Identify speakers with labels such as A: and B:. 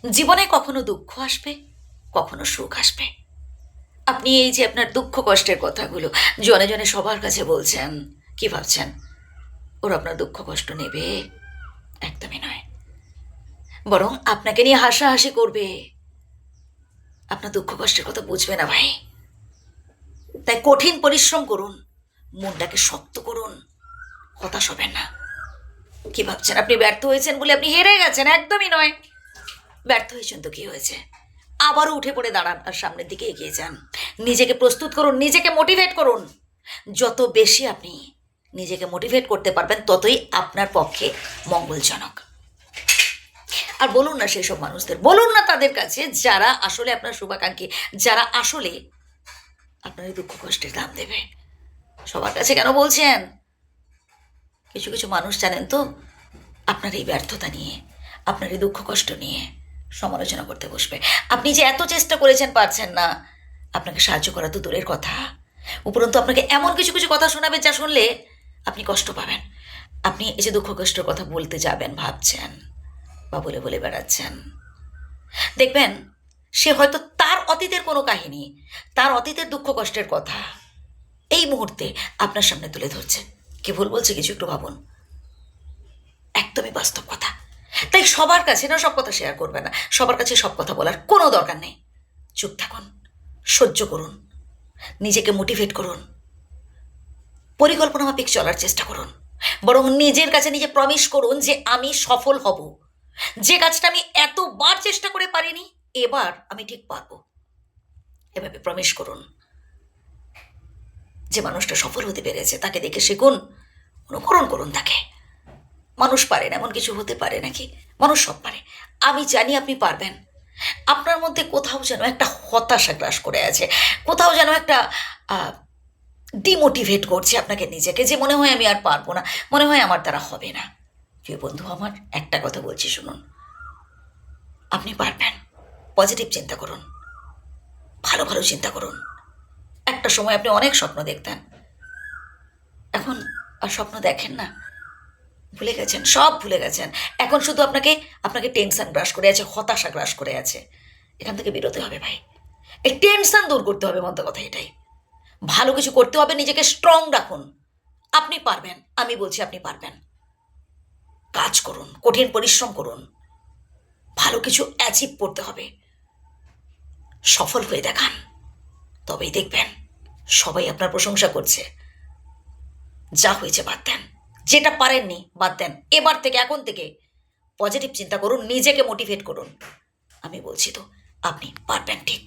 A: জীবনে কখনো দুঃখ আসবে, কখনো সুখ আসবে। আপনি এই যে আপনার দুঃখ কষ্টের কথাগুলো জনে জনে সবার কাছে বলছেন, কি ভাবছেন ওরা আপনার দুঃখ কষ্ট নেবে? একদমই নয়। বরং আপনাকে নিয়ে হাসাহাসি করবে। আপনার দুঃখ কষ্টের কথা বুঝবে না ভাই। তাই কঠিন পরিশ্রম করুন, মনটাকে শক্ত করুন, হতাশ হবেন না। কি ভাবছেন আপনি ব্যর্থ হয়েছেন বলে আপনি হেরে গেছেন? একদমই নয়। ব্যর্থ হয়েছেন তো কি হয়েছে? আবারও উঠে পড়ে দাঁড়ান আর সামনের দিকে এগিয়ে যান। নিজেকে প্রস্তুত করুন, নিজেকে মোটিভেট করুন। যত বেশি আপনি নিজেকে মোটিভেট করতে পারবেন ততই আপনার পক্ষে মঙ্গলজনক। আর বলুন না সেই সব মানুষদের, বলুন না তাদের কাছে যারা আসলে আপনার শুভাকাঙ্ক্ষী, যারা আসলে আপনার এই দুঃখ কষ্টের দাম দেবে। সবার কাছে কেন বলছেন? কিছু কিছু মানুষ জানেন তো আপনার এই ব্যর্থতা নিয়ে, আপনার এই দুঃখ কষ্ট নিয়ে সমালোচনা করতে বসবে। আপনি যে এত চেষ্টা করেছেন পারছেন না, আপনাকে সাহায্য করা তো দূরের কথা, উপরন্তু আপনাকে এমন কিছু কিছু কথা শোনাবে যা শুনলে আপনি কষ্ট পাবেন। আপনি এই যে দুঃখ কষ্টের কথা বলতে যাবেন ভাবছেন বা বলে বলে বেড়াচ্ছেন, দেখবেন সে হয়তো তার অতীতের কোনো কাহিনী, তার অতীতের দুঃখ কষ্টের কথা এই মুহূর্তে আপনার সামনে তুলে ধরছে। কি ভুল বলছে কিছু একটু ভাবুন। একদমই বাস্তব কথা। তাই সবার কাছে না সব কথা শেয়ার করবে না, সবার কাছে সব কথা বলার কোনো দরকার নেই। চুপ থাকুন, সহ্য করুন, নিজেকে মোটিভেট করুন, পরিকল্পনা মাফিক চলার চেষ্টা করুন। বরং নিজের কাছে নিজে প্রমিস করুন যে আমি সফল হব। যে কাজটা আমি এতবার চেষ্টা করে পারিনি, এবার আমি ঠিক পারবো। এভাবে প্রমিস করুন। যে মানুষটা সফল হতে পেরেছে তাকে দেখে শিখুন, অনুকরণ করুন তাকে। মানুষ পারে না এমন কিছু হতে পারে নাকি? মানুষ সব পারে। আমি জানি আপনি পারবেন। আপনার মধ্যে কোথাও যেন একটা হতাশা গ্রাস করে আছে, কোথাও যেন একটা ডিমোটিভেট করছে আপনাকে নিজেকে, যে মনে হয় আমি আর পারবো না, মনে হয় আমার দ্বারা হবে না। প্রিয় বন্ধু আমার, একটা কথা বলছি শুনুন, আপনি পারবেন। পজিটিভ চিন্তা করুন, ভালো ভালো চিন্তা করুন। একটা সময় আপনি অনেক স্বপ্ন দেখতেন, এখন আর স্বপ্ন দেখেন না, ভুলে গেছেন, সব ভুলে গেছেন। এখন শুধু আপনাকে আপনাকে টেনশন গ্রাস করে আছে, হতাশা গ্রাস করে আছে। এখান থেকে বেরোতে হবে ভাই। এই টেনশন দূর করতে হবে, মন্দ কথা এটাই। ভালো কিছু করতে হবে, নিজেকে স্ট্রং রাখুন। আপনি পারবেন, আমি বলছি আপনি পারবেন। কাজ করুন, কঠিন পরিশ্রম করুন, ভালো কিছু অ্যাচিভ করতে হবে, সফল হয়ে দেখান, তবেই দেখবেন সবাই আপনার প্রশংসা করছে। যা হয়েছে বাদ দেন, যেটা পারেননি বাদ দেন। এবার থেকে, এখন থেকে পজিটিভ চিন্তা করুন, নিজেকে মোটিভেট করুন। আমি বলছি তো আপনি পারবেন ঠিক।